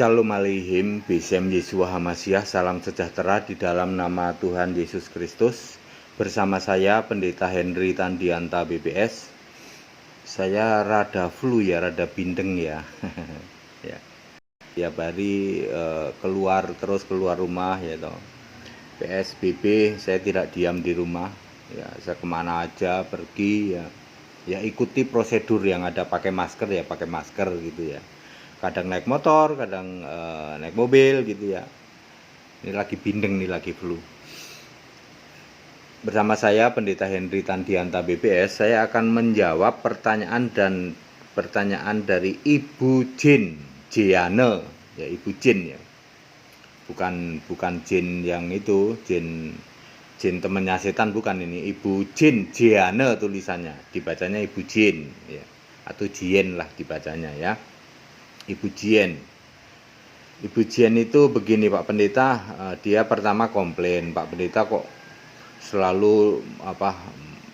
Shalom Aleihim, Besem Yeshua HaMashiach, salam sejahtera di dalam nama Tuhan Yesus Kristus. Bersama saya Pendeta Henry Tandianta BPS. Saya rada flu ya, rada bindeng ya. Ya. Tiap hari keluar rumah ya toh. PSBB saya tidak diam di rumah. Ya, saya kemana aja pergi ya. Ya ikuti prosedur yang ada, pakai masker ya pakai masker gitu ya. Kadang naik motor, kadang naik mobil gitu ya. Ini lagi bindeng nih, lagi flu. Bersama saya Pendeta Henry Tandianta BPS, saya akan menjawab pertanyaan dari Ibu Jiane, ya Ibu Jin ya. Bukan Jin yang itu, Jin temennya setan, bukan ini. Ibu Jiane tulisannya, dibacanya Ibu Jin ya. Atau Jien lah dibacanya ya. Ibu Jien itu begini Pak Pendeta, dia pertama komplain, Pak Pendeta kok selalu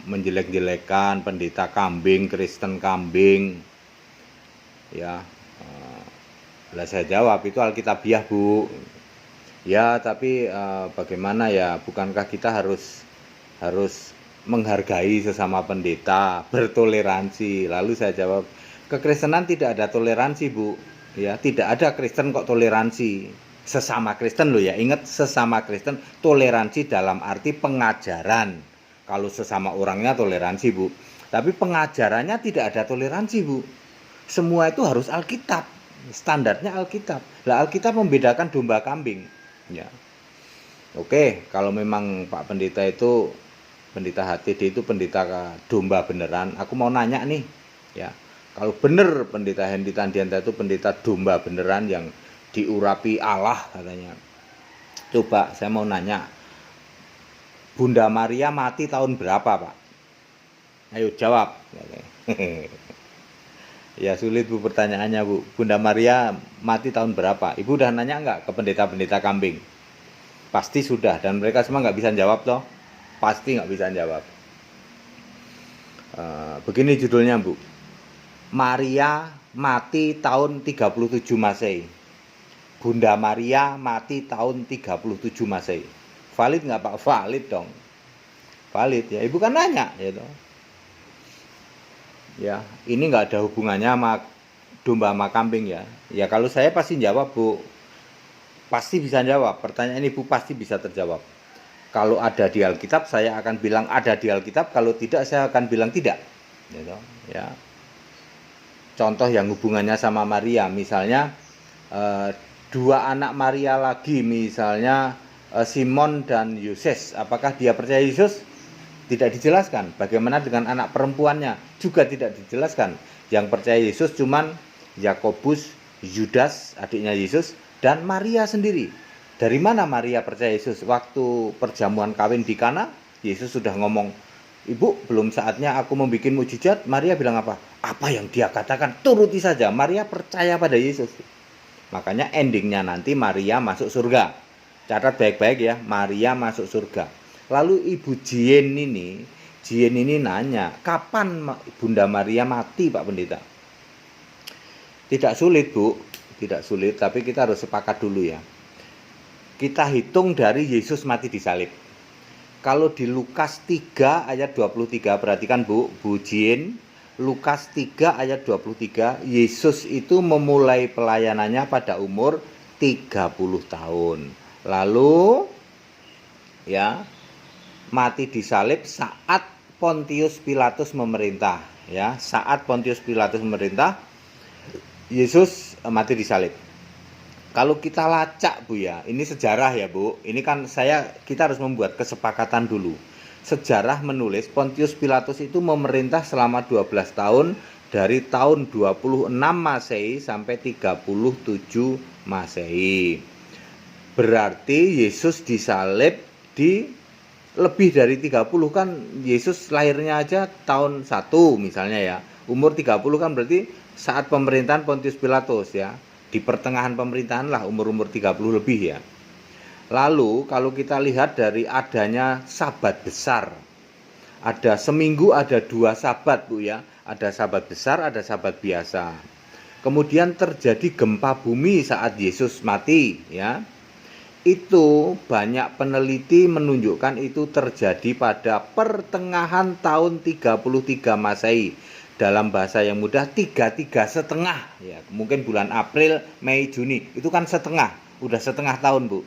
menjelek-jelekan pendeta kambing, Kristen kambing ya. Lah saya jawab, itu alkitabiah Bu ya, tapi bagaimana ya, bukankah kita harus menghargai sesama pendeta, bertoleransi. Lalu saya jawab, kekristenan tidak ada toleransi Bu ya, tidak ada Kristen kok toleransi. Sesama Kristen loh ya, ingat sesama Kristen, toleransi dalam arti pengajaran. Kalau sesama orangnya toleransi Bu, tapi pengajarannya tidak ada toleransi Bu. Semua itu harus Alkitab, standarnya Alkitab. Lah Alkitab membedakan domba kambing ya. Oke, kalau memang Pak Pendeta itu, Pendeta HTD itu pendeta domba beneran, aku mau nanya nih ya. Kalau bener Pendeta Henry Tandianta itu pendeta domba beneran yang diurapi Allah katanya. Coba saya mau nanya, Bunda Maria mati tahun berapa Pak? Ayo jawab. Ya sulit Bu pertanyaannya Bu. Bunda Maria mati tahun berapa? Ibu udah nanya enggak ke pendeta-pendeta kambing? Pasti sudah, dan mereka semua nggak bisa jawab toh. Pasti nggak bisa jawab. Begini judulnya Bu, Maria mati tahun 37 Masehi. Bunda Maria mati tahun 37 Masehi. Valid nggak Pak? Valid dong. Valid ya. Ibu kan nanya ya toh. Ya, ini nggak ada hubungannya sama domba sama kambing ya. Ya kalau saya pasti jawab Bu. Pasti bisa jawab. Pertanyaan Ibu pasti bisa terjawab. Kalau ada di Alkitab, saya akan bilang ada di Alkitab. Kalau tidak, saya akan bilang tidak. Gitu, ya. Contoh yang hubungannya sama Maria, misalnya dua anak Maria lagi, misalnya Simon dan Yoses. Apakah dia percaya Yesus? Tidak dijelaskan. Bagaimana dengan anak perempuannya? Juga tidak dijelaskan. Yang percaya Yesus cuman Yakobus, Yudas, adiknya Yesus, dan Maria sendiri. Dari mana Maria percaya Yesus? Waktu perjamuan kawin di Kana, Yesus sudah ngomong, Ibu, belum saatnya aku membuat mukjizat. Maria bilang apa? Apa yang dia katakan, turuti saja. Maria percaya pada Yesus. Makanya endingnya nanti Maria masuk surga. Catat baik-baik ya, Maria masuk surga. Lalu Ibu Jien ini nanya, kapan Bunda Maria mati Pak Pendeta? Tidak sulit Bu, tidak sulit, tapi kita harus sepakat dulu ya. Kita hitung dari Yesus mati di salib. Kalau di Lukas 3 ayat 23, perhatikan Bu Jin, Lukas 3 ayat 23, Yesus itu memulai pelayanannya pada umur 30 tahun. Lalu ya mati di salib saat Pontius Pilatus memerintah ya. Saat Pontius Pilatus memerintah, Yesus mati di salib. Kalau kita lacak Bu ya, ini sejarah ya Bu. Ini kan kita harus membuat kesepakatan dulu. Sejarah menulis Pontius Pilatus itu memerintah selama 12 tahun dari tahun 26 Masehi sampai 37 Masehi. Berarti Yesus disalib di lebih dari 30 kan. Yesus lahirnya aja tahun 1 misalnya ya. Umur 30 kan berarti saat pemerintahan Pontius Pilatus ya. Di pertengahan pemerintahan lah, umur 30 lebih ya. Lalu kalau kita lihat dari adanya sabat besar, ada seminggu ada 2 sabat Bu ya. Ada sabat besar, ada sabat biasa. Kemudian terjadi gempa bumi saat Yesus mati, ya. Itu banyak peneliti menunjukkan itu terjadi pada pertengahan tahun 33 Masehi. Dalam bahasa yang mudah 33 setengah, ya. Mungkin bulan April, Mei, Juni. Itu kan setengah, udah setengah tahun, Bu.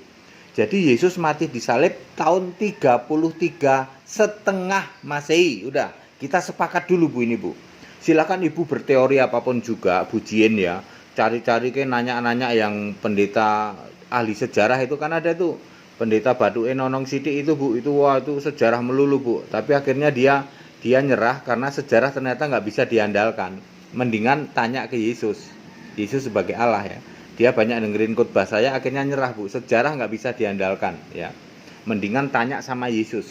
Jadi Yesus mati disalib tahun 33 setengah Masehi. Udah, kita sepakat dulu, Bu, ini, Bu. Silakan Ibu berteori apapun juga, Bu Jien, ya. Cari-cari ke nanya-nanya yang pendeta ahli sejarah itu kan ada tuh. Pendeta Batuke Nonong Sithik itu, Bu, itu wah itu sejarah melulu, Bu. Tapi akhirnya dia nyerah karena sejarah ternyata nggak bisa diandalkan. Mendingan tanya ke Yesus. Yesus sebagai Allah, ya. Dia banyak dengerin khotbah saya, akhirnya nyerah, Bu. Sejarah nggak bisa diandalkan, ya. Mendingan tanya sama Yesus.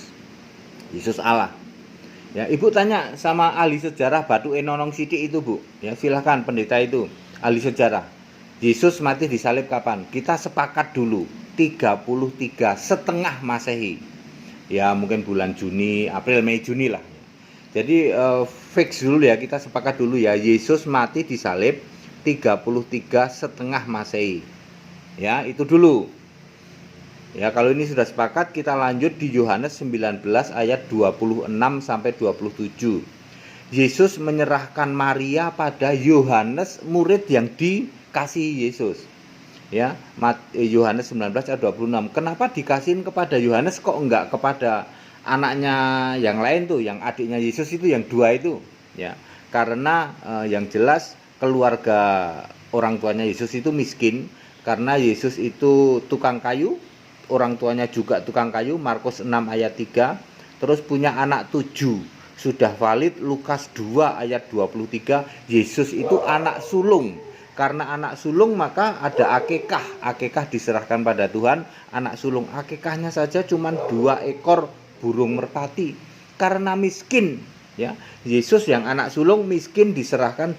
Yesus Allah. Ya, Ibu tanya sama ahli sejarah Batuke Nonong Sithik itu, Bu. Ya, silahkan pendeta itu, ahli sejarah. Yesus mati disalib kapan? Kita sepakat dulu, 33 setengah Masehi. Ya, mungkin bulan Juni, April, Mei, Juni lah. Jadi fix dulu ya, kita sepakat dulu ya, Yesus mati disalib 33 setengah Masehi. Ya, itu dulu. Ya, kalau ini sudah sepakat, kita lanjut di Yohanes 19 ayat 26 sampai 27. Yesus menyerahkan Maria pada Yohanes, murid yang dikasihi Yesus. Ya, Yohanes 19 ayat 26. Kenapa dikasihin kepada Yohanes, kok enggak kepada anaknya yang lain tuh, yang adiknya Yesus itu, yang dua itu, ya. Karena yang jelas keluarga orang tuanya Yesus itu miskin, karena Yesus itu tukang kayu, orang tuanya juga tukang kayu, Markus 6 ayat 3. Terus punya anak 7, sudah valid, Lukas 2 ayat 23. Yesus itu anak sulung. Karena anak sulung maka ada akikah. Akikah diserahkan pada Tuhan. Anak sulung, akikahnya saja cuma 2 ekor burung merpati. Karena miskin, ya. Yesus yang anak sulung miskin diserahkan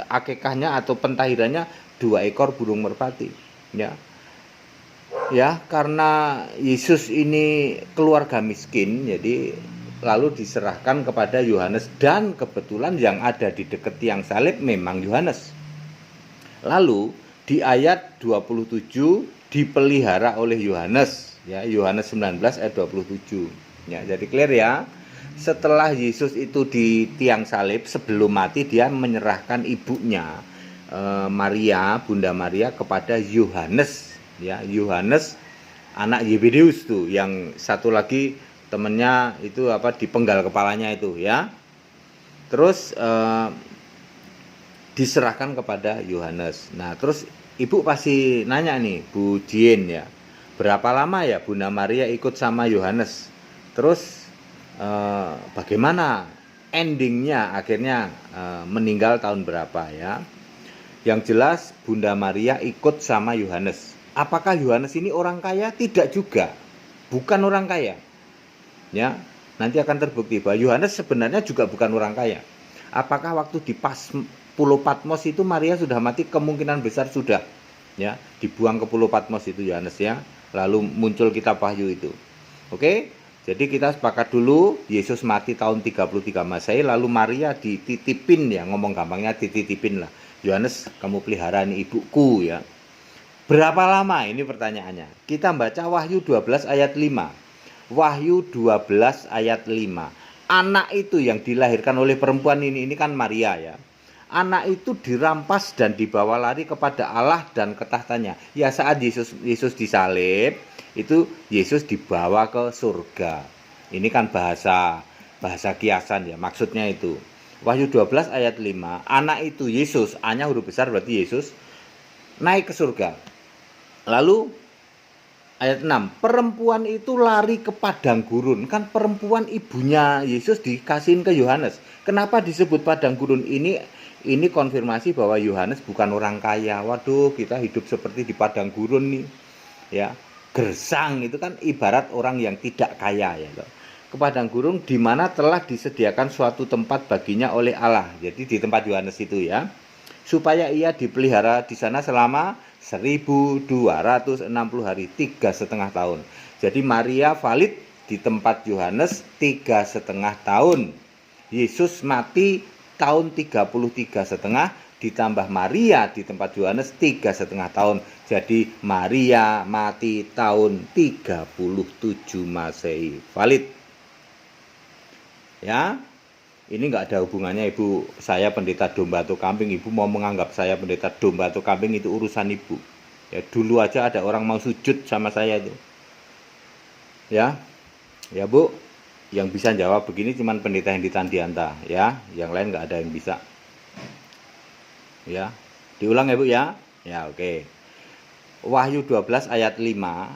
akikahnya atau pentahirannya 2 ekor burung merpati, ya. Ya, karena Yesus ini keluarga miskin, jadi lalu diserahkan kepada Yohanes, dan kebetulan yang ada di dekat tiang salib memang Yohanes. Lalu di ayat 27 dipelihara oleh Yohanes, ya, Yohanes 19 ayat 27. Ya, jadi clear ya. Setelah Yesus itu di tiang salib, sebelum mati dia menyerahkan ibunya Maria, Bunda Maria, kepada Yohanes. Ya, Yohanes anak Yebedeus tuh, yang satu lagi temennya itu dipenggal kepalanya itu, ya. Terus diserahkan kepada Yohanes. Nah, terus Ibu pasti nanya nih, Bu Jien, ya, berapa lama ya Bunda Maria ikut sama Yohanes? Terus bagaimana endingnya, akhirnya meninggal tahun berapa, ya? Yang jelas Bunda Maria ikut sama Yohanes. Apakah Yohanes ini orang kaya? Tidak juga. Bukan orang kaya. Ya, nanti akan terbukti bahwa Yohanes sebenarnya juga bukan orang kaya. Apakah waktu di Pulau Patmos itu Maria sudah mati? Kemungkinan besar sudah. Ya, dibuang ke Pulau Patmos itu Yohanes, ya. Lalu muncul kitab Wahyu itu. Oke? Jadi kita sepakat dulu, Yesus mati tahun 33 Masehi, lalu Maria dititipin, ya, ngomong gampangnya dititipin lah. Yohanes, kamu pelihara ini ibuku, ya. Berapa lama? Ini pertanyaannya. Kita baca Wahyu 12 ayat 5. Wahyu 12 ayat 5. Anak itu yang dilahirkan oleh perempuan ini kan Maria, ya. Anak itu dirampas dan dibawa lari kepada Allah dan ke tahtanya. Ya, saat Yesus disalib, itu Yesus dibawa ke surga. Ini kan bahasa kiasan, ya. Maksudnya itu. Wahyu 12 ayat 5. Anak itu Yesus, A-nya huruf besar berarti Yesus, naik ke surga. Lalu ayat 6, perempuan itu lari ke padang gurun. Kan perempuan ibunya Yesus dikasihin ke Yohanes. Kenapa disebut padang gurun? Ini konfirmasi bahwa Yohanes bukan orang kaya. Waduh, kita hidup seperti di padang gurun nih. Ya, gersang itu kan ibarat orang yang tidak kaya, ya. Ke padang gurun di mana telah disediakan suatu tempat baginya oleh Allah. Jadi di tempat Yohanes itu, ya. Supaya ia dipelihara di sana selama 1260 hari, 3,5 tahun. Jadi Maria valid di tempat Yohanes 3,5 tahun. Yesus mati tahun 33,5. ditambah Maria di tempat Yohanes 3,5 tahun. Jadi Maria mati tahun 37 Masehi. Valid. Ya. Ini nggak ada hubungannya Ibu, saya pendeta domba atau kambing. Ibu mau menganggap saya pendeta domba atau kambing itu urusan Ibu. Ya dulu aja ada orang mau sujud sama saya itu. Ya Bu, yang bisa jawab begini cuman pendeta Hendy Tandianta, ya. Yang lain nggak ada yang bisa. Ya, diulang ya Bu ya. Ya oke. Wahyu 12 ayat 5,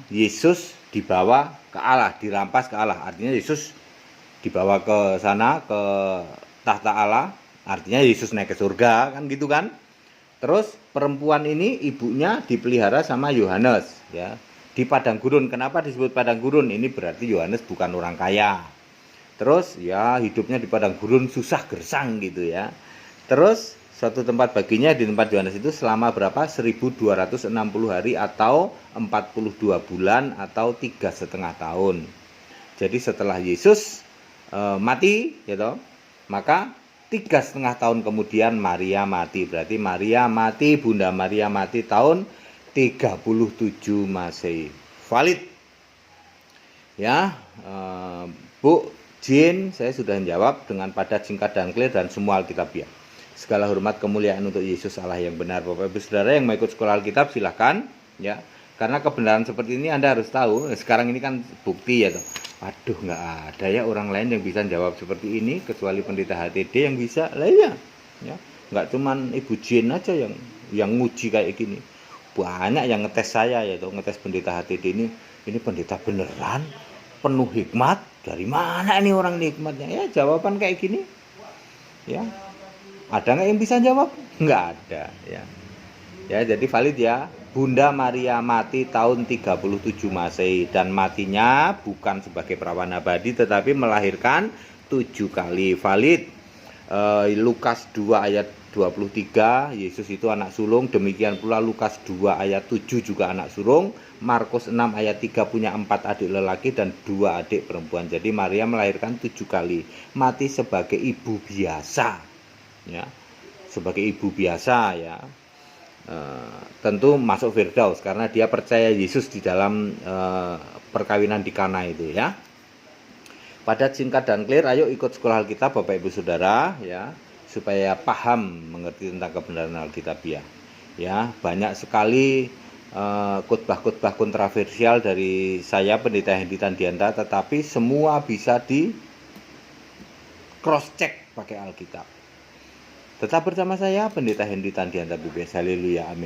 Yesus dibawa ke Allah, dirampas ke Allah. Artinya Yesus dibawa ke sana, ke tahta Allah. Artinya Yesus naik ke surga, kan gitu kan. Terus perempuan ini ibunya dipelihara sama Yohanes, ya. Di padang gurun. Kenapa disebut padang gurun? Ini berarti Yohanes bukan orang kaya. Terus ya hidupnya di padang gurun susah gersang gitu ya. Terus suatu tempat baginya di tempat Yohanes itu selama berapa? 1260 hari atau 42 bulan atau 3,5 tahun. Jadi setelah Yesus mati gitu, maka 3,5 tahun kemudian Maria mati. Berarti Maria mati, Bunda Maria mati tahun 37 Masehi. Valid. Ya, Bu Jin, saya sudah menjawab dengan padat, singkat, dan clear dan semua Alkitabiah. Segala hormat kemuliaan untuk Yesus Allah yang benar. Bapak Ibu Saudara yang mau ikut sekolah Alkitab silahkan ya. Karena kebenaran seperti ini Anda harus tahu. Sekarang ini kan bukti ya toh. Aduh, nggak ada ya orang lain yang bisa jawab seperti ini kecuali pendeta HTD yang bisa. Lah ya. Nggak cuman Ibu Jin aja yang nguji kayak gini. Banyak yang ngetes saya ya toh, ngetes pendeta HTD ini pendeta beneran, penuh hikmat. Dari mana ini orang hikmatnya? Ya jawaban kayak gini. Ya. Ada nggak yang bisa jawab? Nggak ada ya. Ya jadi valid ya. Bunda Maria mati tahun 37 Masehi dan matinya bukan sebagai perawan abadi tetapi melahirkan 7 kali. Valid. Lukas 2 ayat 23, Yesus itu anak sulung. Demikian pula Lukas 2 ayat 7 juga anak sulung. Markus 6 ayat 3 punya 4 adik lelaki dan 2 adik perempuan. Jadi Maria melahirkan 7 kali. Mati sebagai ibu biasa. Ya, sebagai ibu biasa ya, tentu masuk Firdaus karena dia percaya Yesus di dalam perkawinan di Kana itu ya. Padat, singkat, dan clear. Ayo ikut sekolah Alkitab Bapak Ibu Saudara ya, supaya paham mengerti tentang kebenaran Alkitabiah ya. Banyak sekali khotbah-khotbah kontroversial dari saya pendeta Hendy Tandianta, tetapi semua bisa di cross check pakai Alkitab. Tetap bersama saya pendeta Hendy Tandianta BPS. Haleluya, amin.